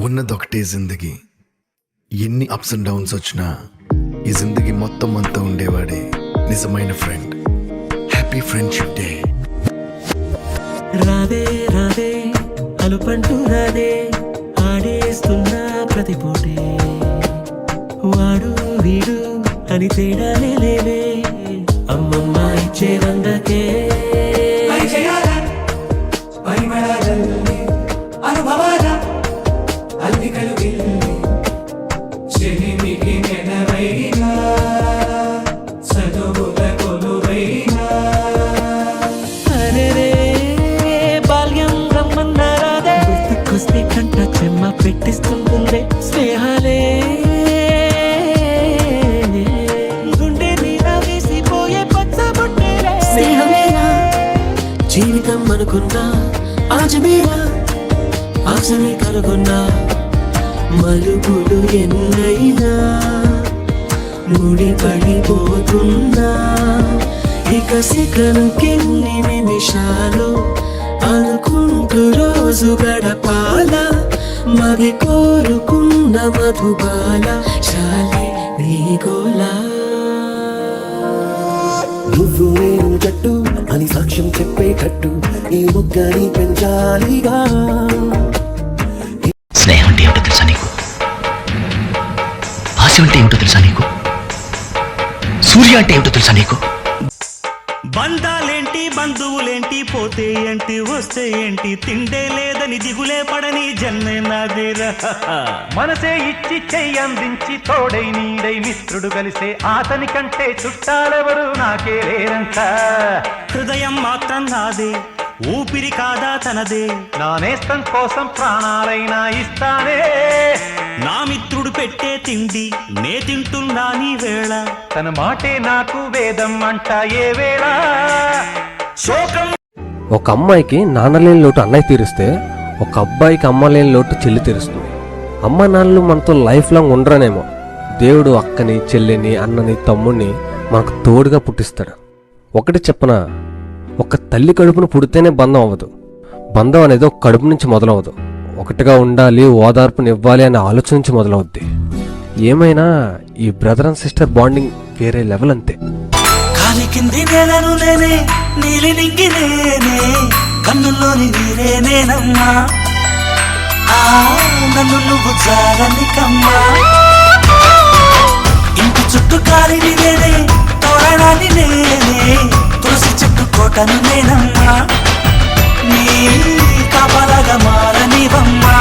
ఉన్నదొకటే జిందగీ. ఎన్ని ups and downs వచ్చినా ఈ జిందగీ మొత్తం అంతా ఉండేవాడే నిజమైన ఫ్రెండ్. Happy friendship day. రాదే రాదే అలుపంటూ రాదే ఆడేస్తున్నా ప్రతి పోటే వాడు వీడు అని తేడాలే లేవే అమ్మమ్మ ఇచ్చే వందకే అనుభవాల అల్లికలు గిల్లి చెలిమికి నెనవైనా చదువుల కొలువైనా అరే బాల్యం రమ్మన్నారాదే గుర్తుకొస్తే కంట చెమ్మ పెట్టిస్తుందే స్నేహాలే గుండె మీద వేసిపోయే పచ్చబొట్టేలే స్నేహమేనా జీవితం అనుకున్నా ఆజమేనా ఆశని కనుగొన్నా మలుపులు ఎన్నైనా ముడిపడిపోతున్నా ఇక సెకనుకెన్ని నిమిషాలు అనుకుంటూ రోజు గడపాల మది కోరుకున్న మధుబాల చాలే నీ గోలా నువ్వు నేను జట్టు అని సాక్ష్యం చెప్పేటట్టు ఈ ముగ్గని పెంచాలిగా. స్నేహం అంటే ఏమిటో తెలుసా నీకు? ఆశ అంటే ఏమిటో తెలుసా నీకు? సూర్య అంటే ఏమిటో తెలుసా నీకు? బంధాలేంటి బంధువులేంటి పోతే ఏంటి వస్తే ఏంటి తిండే లేదని దిగులే పడని జన్మే నాదేరా. మనసే ఇచ్చి చెయ్యందించి తోడై నీడై మిత్రుడు కలిసే అతని కంటే చుట్టాలెవరు నాకే లేరంట. హృదయం మాత్రం నాదే ఊపిరి కాదా తనదే నా నేస్తం కోసం ప్రాణాలైనా ఇస్తానే. నా మిత్రుడు పెట్టే తిండి నే తింటున్నా నీ వేళ తన మాటే నాకు వేదం అంట ఏ వేళ. శోకం ఒక అమ్మాయికి నాన్న లేని లోటు అన్నయ్య తీరుస్తే ఒక అబ్బాయికి అమ్మ లేని లోటు చెల్లి తీరుస్తుంది. అమ్మ నాన్నలు మనతో లైఫ్ లాంగ్ ఉండరనేమో. దేవుడు అక్కని చెల్లిని అన్నని తమ్ముడిని మనకు తోడుగా పుట్టిస్తాడు. ఒకటి చెప్పనా, ఒక తల్లి కడుపును పుడితేనే బంధం అవ్వదు. బంధం అనేది ఒక కడుపు నుంచి మొదలవదు. ఒకటిగా ఉండాలి, ఓదార్పునివ్వాలి అనే ఆలోచన నుంచి మొదలవుద్ది. ఏమైనా ఈ బ్రదర్ అండ్ సిస్టర్ బాండింగ్ వేరే లెవెల్ అంతే. కాలి కింది నేలను నేనే నీలి నింగి నేనే కన్నుల్లోని నీరే నేనమ్మా నన్ను నువ్వు జాలని కమ్మా. ఇంటి చుట్టూ కాలిని నేనే తోరణాన్ని నేనే తులసి చెట్టు కోటను నేనమ్మా నీ కాపలాగా మారనివమ్మా.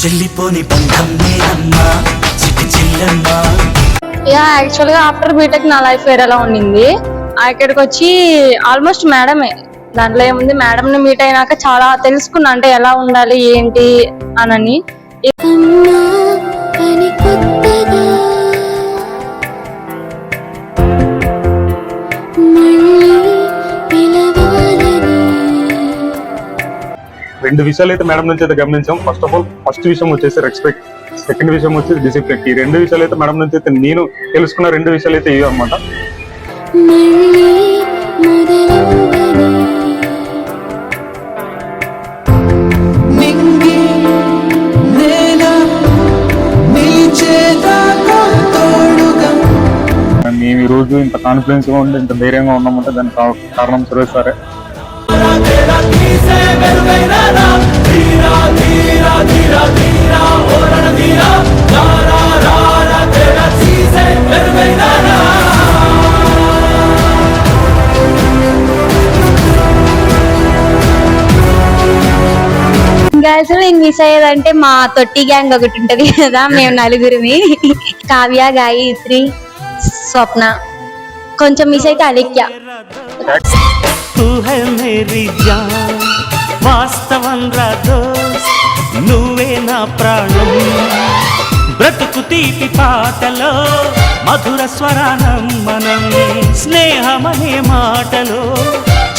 చెల్లిపోని బంధం నేనమ్మా చిట్టి చెల్లమ్మా. యాక్చువల్గా ఆఫ్టర్ బీటెక్ నా లైఫ్ వేరేలా ఉండింది. ఇక్కడికి వచ్చి ఆల్మోస్ట్ మేడమే. దాంట్లో ఏముంది, మేడం ని మీట్ అయినాక చాలా తెలుసుకున్నా, అంటే ఎలా ఉండాలి ఏంటి అనని. రెండు విషయాలు అయితే మేడం నుంచి అయితే గమనించాం. ఫస్ట్ ఆఫ్ ఆల్ ఫస్ట్ విషయం వచ్చేసి రెస్పెక్ట్, సెకండ్ విషయం వచ్చేసి డిసిప్లిన్. ఈ రెండు విషయాలు అయితే మేడం నుంచి అయితే నేను తెలుసుకున్న రెండు విషయాలు అయితే ఇవి అనమాట. మేము ఈ రోజు ఇంత కాన్ఫిడెన్స్ గా ఉండి ఇంత ధైర్యంగా ఉన్నామంటే దానికి కారణం సురేష్ సారే. అసలు నేను మిస్ అయ్యేదంటే మా తొట్టి గ్యాంగ్ ఒకటి ఉంటది కదా, మేము నలుగురిమి, కావ్య, గాయత్రి, స్వప్న. కొంచెం మిస్ అయితే అలిక్య. తూ హై మేరీ జాన్ వాస్తవం రా దోస్త్ నువ్వే నా ప్రాణం. బ్రతుకు తీపి పాటలో మధుర స్వరానం మనం. స్నేహమనే మాటలో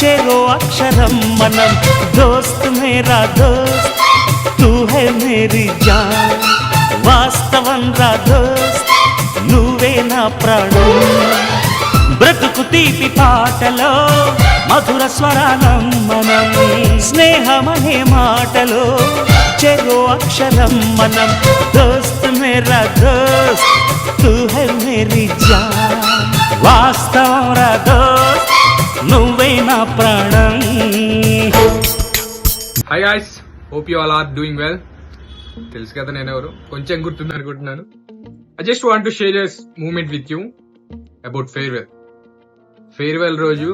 చెరో అక్షరం మనం. దోస్త్ మేరా దోస్త్ తూ హై మేరీ జాన్ వాస్తవం రా దోస్త్ నువ్వే నా ప్రాణం. బ్రతుకు తీపి పాటలో మధుర స్వరాలం మనం, స్నేహమనే మాటలో చెరో అక్షరం మనం. దోస్త్ మేరా దోస్త్ తూ హై మేరీ జాన్, వాస్తవం రా దోస్త్ నువ్వే నా ప్రాణం. Hi guys, hope you all are doing well. తెలుసు కదా నేను ఎవరు, కొంచెం గుర్తుంది అనుకుంటున్నాను. I just want to share this moment with you about farewell రోజు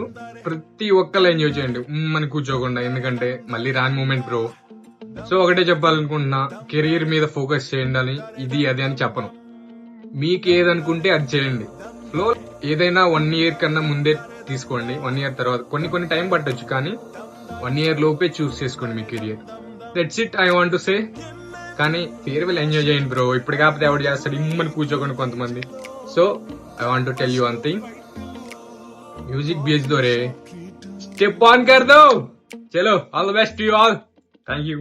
ప్రతి ఒక్కరు ఎంజాయ్ చేయండి అని కూర్చోకుండా, ఎందుకంటే మళ్ళీ రాని మూమెంట్ బ్రో. సో ఒకటే చెప్పాలనుకుంటున్నా, కెరీర్ మీద ఫోకస్ చేయండి అని, ఇది అది అని చెప్పను. మీకు ఏదనుకుంటే అది చేయండి. ఫ్లో ఏదైనా 1 year కన్నా ముందే తీసుకోండి. 1 year తర్వాత కొన్ని టైం పట్టొచ్చు, కానీ 1 year లోపే చూస్ చేసుకోండి మీ career. That's it I want to say. కానీ ఫేర్వెల్ ఎంజాయ్ చేయండి బ్రో. ఇప్పుడు కాకపోతే ఎవరు చేస్తాడు ఇమ్మని కూర్చోకండి కొంతమంది. So I want to tell you one thing, music भेज दो रे, स्टेप ऑन कर दो. चलो, all the best to you all. Thank you.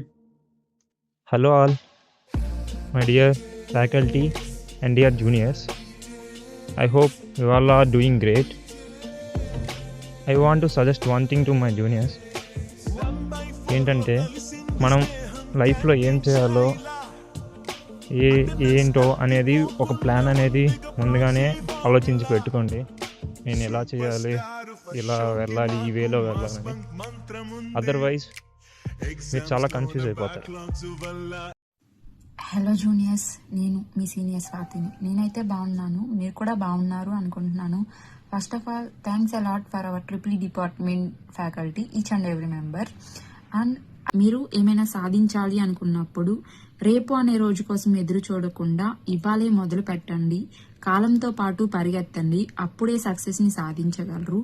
Hello all, my dear faculty and dear juniors. I hope you all are doing great. I want to suggest one thing to my juniors. ఏంటంటే మనం లైఫ్లో ఏం చేయాలో ఏంటో అనేది ఒక plan అనేది ముందుగానే ఆలోచించి పెట్టుకోండి. నేను ఎలా చేయాలి, ఇలా వెళ్ళాలి, ఈ వేలో వెళ్ళాలని. అదర్వైజ్ మీరు చాలా కన్ఫ్యూజ్ అయిపోతారు. హలో జూనియర్స్, నేను మీ సీనియర్ స్వాతిని. నేనైతే బాగున్నాను, మీరు కూడా బాగున్నారు అనుకుంటున్నాను. First of all thanks a lot for hour triple department faculty, each and every member. And మీరు ఏమైనా సాధించాలి అనుకున్నప్పుడు రేపు అనే రోజు కోసం ఎదురు చూడకుండా ఇవాళే మొదలు పెట్టండి. కాలంతో పాటు పరిగెత్తండి, అప్పుడే సక్సెస్ ని సాధించగలరు.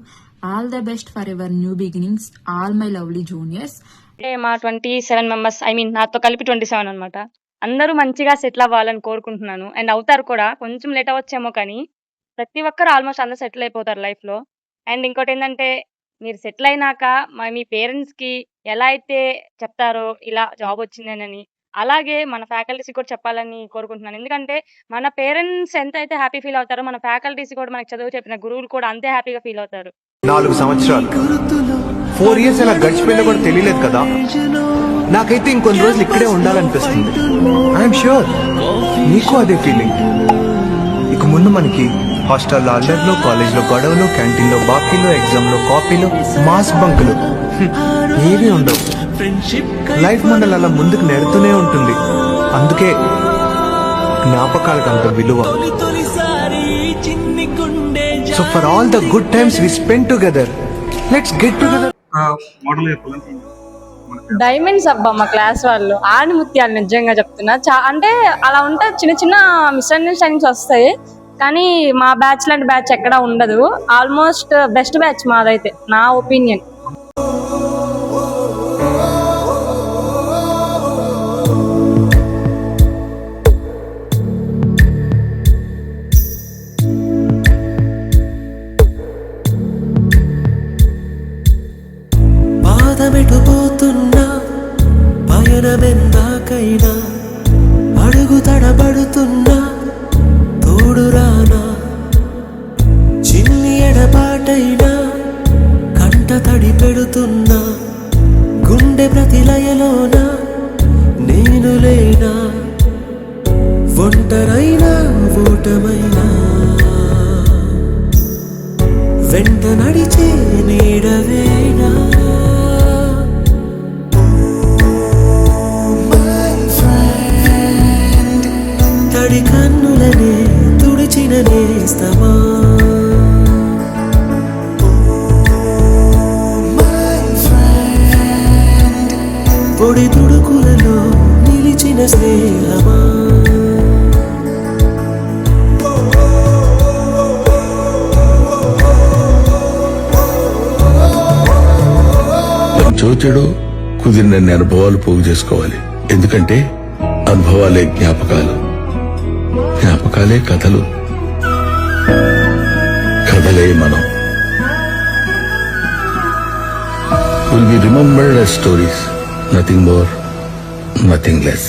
All the best for ever new beginnings, all my lovely juniors. అంటే మా 27 మెంబర్స్, ఐ మీన్ నాతో కలిపి 27 అనమాట. అందరూ మంచిగా సెటిల్ అవ్వాలని కోరుకుంటున్నాను. అండ్ అవుతారు కూడా, కొంచెం లేట్ అవ్వచ్చేమో, కానీ ప్రతి ఒక్కరు ఆల్మోస్ట్ అందరూ సెటిల్ అయిపోతారు లైఫ్లో. అండ్ ఇంకోటి ఏంటంటే, మీరు సెటిల్ అయినాక మీ పేరెంట్స్కి ఎలా అయితే చెప్తారో ఇలా జాబ్ వచ్చిందని, అలాగే మన ఫ్యాకల్టీస్కి కూడా చెప్పాలని కోరుకుంటున్నాను. ఎందుకంటే మన పేరెంట్స్ ఎంత అయితే హ్యాపీ ఫీల్ అవుతారో, మన ఫ్యాకల్టీస్ కూడా మనకు చదువు చెప్పిన గురువులు కూడా అంతే హ్యాపీగా ఫీల్ అవుతారు. 4 సంవత్సరాలు 4 years అలా గడిచిపోయినా కూడా తెలియలేదు కదా. నాకైతే ఇంకొన్ని రోజులు ఇక్కడే ఉండాలనిపిస్తుంది. ఐఎమ్ ష్యూర్ నీకు అదే ఫీలింగ్. ఇక ముందు మనకి హాస్టల్లో అల్లర్లో, కాలేజ్లో గొడవలు, క్యాంటీన్లో బాకీలు, ఎగ్జామ్లో కాపీలు, మాస్ బంకులు ఏమీ ఉండవు. లైఫ్ మనల్ని అలా ముందుకు నెడుతూనే ఉంటుంది. అందుకే జ్ఞాపకాలకు అంత విలువ. So for all the good times we spend together, let's get together. Diamonds అబ్బా మా క్లాస్ వాళ్ళు ఆని ముత్యాలు, నిజంగా చెప్తున్నా. అంటే అలా ఉంటే చిన్న చిన్న మిస్అండర్స్టాండింగ్స్ వస్తాయి, కానీ మా బ్యాచ్ లాంటి బ్యాచ్ ఎక్కడా ఉండదు. ఆల్మోస్ట్ బెస్ట్ బ్యాచ్ మాదైతే, నా ఒపీనియన్. పాదమెటుపోతున్నా పయనమెందాకైనా, అడుగు తడబడుతున్నా తోడురానా, చిన్ని ఎడబాటైనా కంట తడి పెడుతున్నా, గుండె ప్రతిలయలోన నేను లేనా, ఒంటరైనా ఓటమైనా వెంట నడిచే నీడవేనా. తడి కన్నులనే తుడిచిన నేస్తమా, పొడి తుడుకులలో నిలిచిన స్నేహమా. చెడు కుదిరినన్ని అనుభవాలు పోగు చేసుకోవాలి. ఎందుకంటే అనుభవాలే జ్ఞాపకాలు, జ్ఞాపకాలే కథలు, కథలే మనం. Will be remembered as stories, nothing more, nothing less.